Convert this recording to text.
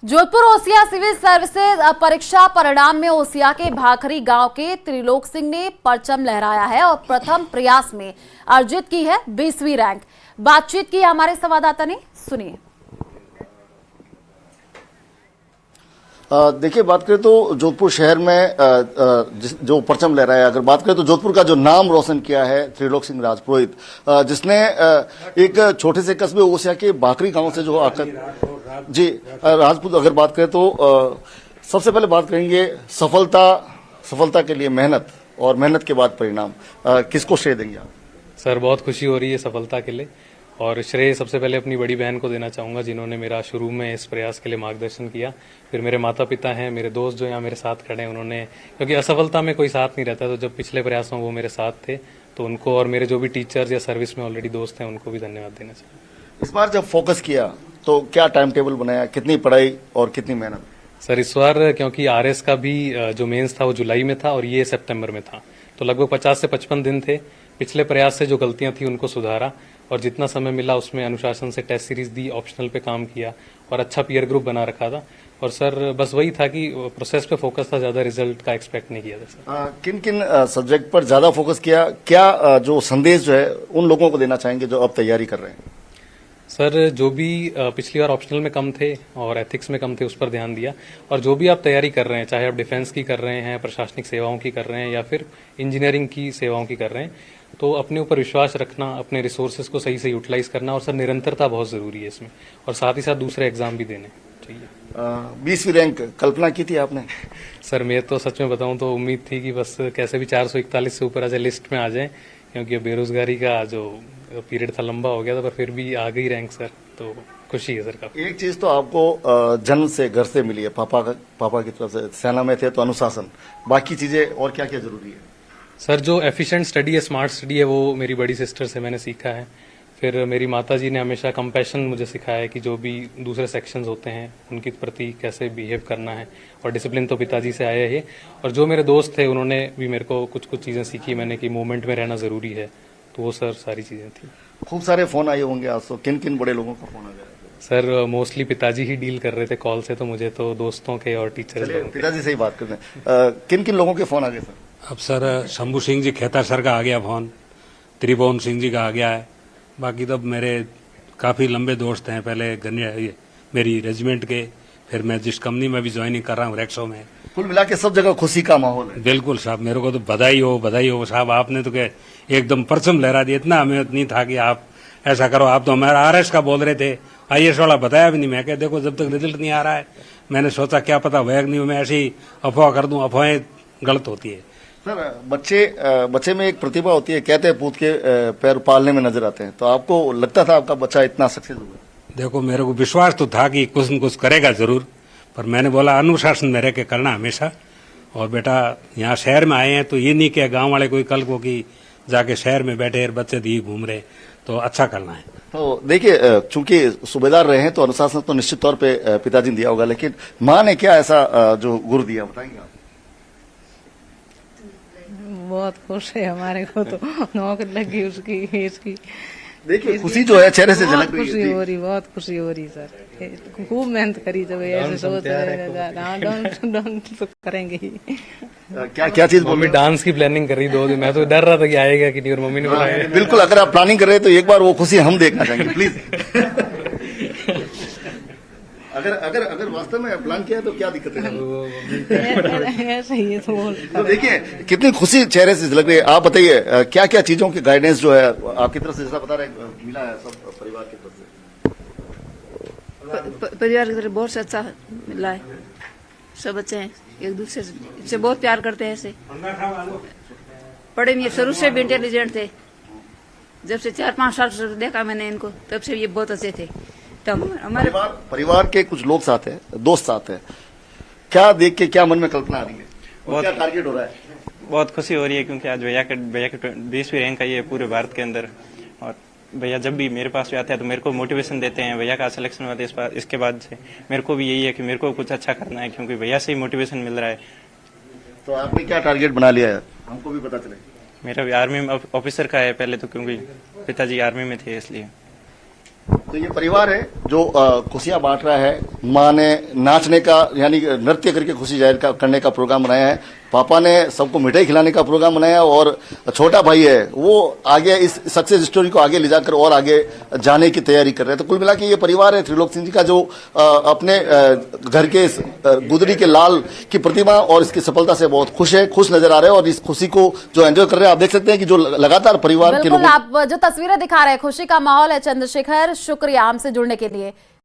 Jodhpur Osian civil services परीक्षा परिणाम में ओसिया के भाखरी गांव के त्रिलोक सिंह ने परचम लहराया है और प्रथम प्रयास में अर्जित की है 20वीं रैंक। बातचीत की हमारे संवाददाता ने, सुनिए। देखिए, बात करें तो जोधपुर शहर में जो परचम लहराया है, अगर बात करें तो जोधपुर का जो नाम रोशन किया है त्रिलोक सिंह राजपुरोहित, जिसने एक छोटे से कस्बे ओसिया के भाखरी गांव से जो आकर जी राजपूत, अगर बात करें तो सबसे पहले बात करेंगे सफलता के लिए मेहनत और मेहनत के बाद परिणाम, किसको श्रेय देंगे आप? सर, बहुत खुशी हो रही है सफलता के लिए और श्रेय सबसे पहले अपनी बड़ी बहन को देना चाहूंगा, जिन्होंने मेरा शुरू में इस प्रयास के लिए मार्गदर्शन किया। फिर मेरे माता पिता हैं, मेरे दोस्त जो यहाँ मेरे साथ खड़े हैं, उन्होंने, क्योंकि असफलता में कोई साथ नहीं रहता, तो जब पिछले प्रयासों वो मेरे साथ थे, तो उनको और मेरे जो भी टीचर्स या सर्विस में ऑलरेडी दोस्त हैं उनको भी धन्यवाद देना चाहिए। इस बार जब फोकस किया तो क्या टाइम टेबल बनाया, कितनी पढ़ाई और कितनी मेहनत? सर, इस बार क्योंकि आरएस का भी जो मेंस था वो जुलाई में था और ये सितंबर में था, तो लगभग 50 से 55 दिन थे। पिछले प्रयास से जो गलतियां थी उनको सुधारा और जितना समय मिला उसमें अनुशासन से टेस्ट सीरीज दी, ऑप्शनल पे काम किया और अच्छा पीयर ग्रुप बना रखा था। और सर, बस वही था कि प्रोसेस पे फोकस था, ज्यादा रिजल्ट का एक्सपेक्ट नहीं किया था सर। किन किन सब्जेक्ट पर ज्यादा फोकस किया, क्या जो संदेश जो है उन लोगों को देना चाहेंगे जो अब तैयारी कर रहे हैं? सर, जो भी पिछली बार ऑप्शनल में कम थे और एथिक्स में कम थे, उस पर ध्यान दिया। और जो भी आप तैयारी कर रहे हैं, चाहे आप डिफेंस की कर रहे हैं, प्रशासनिक सेवाओं की कर रहे हैं या फिर इंजीनियरिंग की सेवाओं की कर रहे हैं, तो अपने ऊपर विश्वास रखना, अपने रिसोर्सेज को सही से यूटिलाइज करना और सर निरंतरता बहुत जरूरी है इसमें, और साथ ही साथ दूसरे एग्जाम भी देने चाहिए। 20वीं रैंक कल्पना की थी आपने? सर, मैं तो सच में बताऊं तो उम्मीद थी कि बस कैसे भी 441 से ऊपर आ जाए, लिस्ट में आ जाए, क्योंकि बेरोजगारी का जो पीरियड था लंबा हो गया था, पर फिर भी आ गई रैंक सर, तो खुशी है सर काफी। एक चीज तो आपको जन्म से घर से मिली है, पापा की तरफ से, सेना में थे तो अनुशासन, बाकी चीजें और क्या क्या जरूरी है? सर, जो एफिशिएंट स्टडी है, स्मार्ट स्टडी है, वो मेरी बड़ी सिस्टर से मैंने सीखा है। फिर मेरी माता जी ने हमेशा कंपैशन मुझे सिखाया है कि जो भी दूसरे सेक्शंस होते हैं उनके प्रति कैसे बिहेव करना है, और डिसिप्लिन तो पिताजी से आया है। और जो मेरे दोस्त थे उन्होंने भी मेरे को कुछ कुछ चीज़ें सीखी मैंने कि मूवमेंट में रहना ज़रूरी है, तो वो सर सारी चीज़ें थी। खूब सारे फोन आए होंगे आज तो, किन किन बड़े लोगों का फोन आ गया? सर, मोस्टली पिताजी ही डील कर रहे थे कॉल से, तो मुझे तो दोस्तों के और टीचर्स लोगों के। पिताजी से ही बात करते हैं। किन किन लोगों के फोन आ गए सर? अब सर, शंभू सिंह जी खेतर सर का आ गया फोन, त्रिभुवन सिंह जी का आ गया है। बाकी तो मेरे काफ़ी लंबे दोस्त हैं, पहले मेरी रेजिमेंट के, फिर मैं जिस कंपनी में भी ज्वाइनिंग कर रहा हूँ रेक्सो में। कुल मिला के सब जगह खुशी का माहौल है। बिल्कुल साहब, मेरे को तो बधाई हो साहब, आपने तो क्या एकदम परचम लहरा दिया। इतना हमें नहीं था कि आप ऐसा करो, आप तो हमारा आरएस का बोल रहे थे, आईएएस वाला बताया भी नहीं। मैं कह देखो जब तक रिजल्ट नहीं आ रहा है, मैंने सोचा क्या पता हुआ नहीं, मैं ऐसी अफवाह कर दूं, अफवाहें गलत होती है। सर, बच्चे में एक प्रतिभा होती है, कहते हैं पूत के पैर पालने में नजर आते हैं, तो आपको लगता था आपका बच्चा इतना सक्सेस होगा? देखो, मेरे को विश्वास तो था कि कुछ न कुछ करेगा जरूर, पर मैंने बोला अनुशासन में रह के करना हमेशा। और बेटा, यहाँ शहर में आए हैं तो ये नहीं कि गांव वाले कोई कल को कि जाके शहर में बैठे बच्चे दी घूम रहे, तो अच्छा करना है। तो देखिए, चूंकि सूबेदार रहे हैं तो अनुशासन तो निश्चित तौर पे पिताजी ने दिया होगा, लेकिन माँ ने क्या ऐसा जो गुरु दिया, बताएंगे आप? बहुत खुश है हमारे को, तो नौकरी लगी उसकी, इसकी। देखिए, खुशी जो है चेहरे से झलक रही है। बहुत खुशी हो रही सर, खूब मेहनत करी, जब ऐसे सोच डांस तो करेंगे ही। क्या चीज? मम्मी डांस की प्लानिंग कर रही 2 दिन, मैं तो डर रहा था कि आएगा कि नहीं, और मम्मी ने बुलाया। बिल्कुल, अगर आप प्लानिंग कर रहे हैं तो एक बार वो खुशी हम देखना चाहेंगे प्लीज। अगर वास्तव में प्लान किया है तो क्या दिक्कत है? ऐसा ही है तो देखिए, कितनी खुशी चेहरे से झलक रही है। आप बताइए, क्या क्या चीजों की गाइडेंस जो है आपकी तरफ से, जैसा बता रहे मिला है सब परिवार की तरफ से? परिवार की तरफ बहुत से अच्छा मिला है। सब बच्चे हैं एक दूसरे से बहुत प्यार करते हैं। ऐसे पढ़े नहीं, शुरू से भी इंटेलिजेंट थे। जब से 4-5 साल से देखा मैंने इनको, तब से ये बहुत अच्छे थे। तब हमारे परिवार के कुछ लोग साथ हैं, दोस्त साथ हैं, क्या देख के क्या मन में कल्पना आ रही है, और क्या टारगेट हो रहा है? बहुत खुशी हो रही है क्योंकि आज भैया के 20वीं रैंक आई है पूरे भारत के अंदर। और भैया जब भी मेरे पास भी आते हैं तो मेरे को मोटिवेशन देते हैं। भैया का सिलेक्शन हुआ था इसके बाद से मेरे को भी यही है कि मेरे को कुछ अच्छा करना है, क्योंकि भैया से ही मोटिवेशन मिल रहा है। तो आपने क्या टारगेट बना लिया है, हमको भी पता चले? मेरा भी आर्मी में ऑफिसर का है पहले तो, क्योंकि पिताजी आर्मी में थे इसलिए। तो देखिए परिवार है जो खुशियां बांट रहा है। माँ ने नाचने का यानी नृत्य करके खुशी जाहिर करने का प्रोग्राम बनाया है। पापा ने सबको मिठाई खिलाने का प्रोग्राम बनाया और छोटा भाई है वो आगे इस सक्सेस स्टोरी को आगे ले जाकर और आगे जाने की तैयारी कर रहे हैं। तो कुल मिला के ये परिवार है त्रिलोक सिंह जी का जो अपने घर के इस गुदरी के लाल की प्रतिमा और इसकी सफलता से बहुत खुश है, खुश नजर आ रहे हैं और इस खुशी को जो एंजॉय कर रहे हैं। आप देख सकते हैं कि जो लगातार परिवार के बिल्कुल, लोग आप जो तस्वीरें दिखा रहे हैं, खुशी का माहौल है। चंद्रशेखर, शुक्रिया हमसे जुड़ने के लिए।